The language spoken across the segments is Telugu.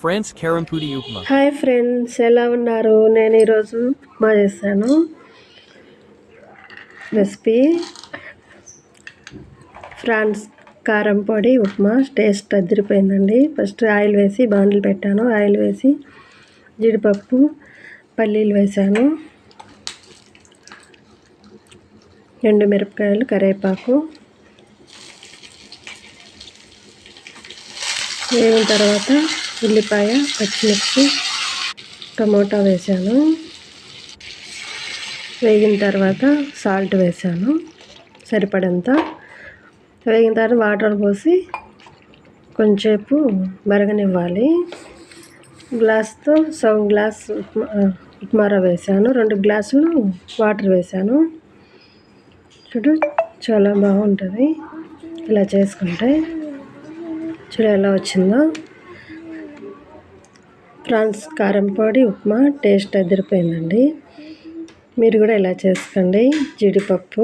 ఫ్రాన్స్ కారంపొడి ఉప్మా. హాయ్ ఫ్రెండ్స్, ఎలా ఉన్నారు? నేను ఈరోజు ఉప్మా చేశాను. రెసిపీ ఫ్రాన్స్ కారం పొడి ఉప్మా. టేస్ట్ అదిరిపోయిందండి. ఫస్ట్ ఆయిల్ వేసి బాండిల్ పెట్టాను. ఆయిల్ వేసి జీడిపప్పు, పల్లీలు వేసాను, ఎండుమిరపకాయలు, కరివేపాకు వేగిన తర్వాత ఉల్లిపాయ, పచ్చిమిర్చి, టమోటా వేసాను. వేగిన తర్వాత సాల్ట్ వేసాను సరిపడంత. వేగిన తర్వాత వాటర్ పోసి కొంచెంసేపు మరగనివ్వాలి. గ్లాస్తో సగం గ్లాస్ ఉప్మా రవ్వ వేసాను. 2 గ్లాసులు వాటర్ వేసాను. చూడు, చాలా బాగుంటుంది ఇలా చేసుకుంటే. చూడు ఎలా వచ్చిందో. ఫ్రాన్స్ కారం పొడి ఉప్మా టేస్ట్ అదిరిపోయిందండి. మీరు కూడా ఇలా చేసుకోండి. జీడిపప్పు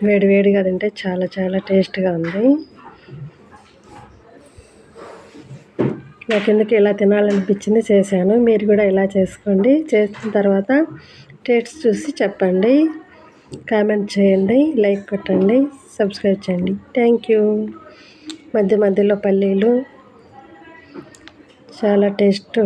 వేడివేడిగా తింటే చాలా చాలా టేస్ట్గా ఉంది. నాకు ఎందుకు ఇలా తినాలనిపించింది చేశాను. మీరు కూడా ఇలా చేసుకోండి. చేసిన తర్వాత టేస్ట్ చూసి చెప్పండి. కామెంట్ చేయండి, లైక్ కొట్టండి, సబ్స్క్రైబ్ చేయండి. Thank you. మధ్య మధ్యలో పల్లీలు చాలా టేస్ట్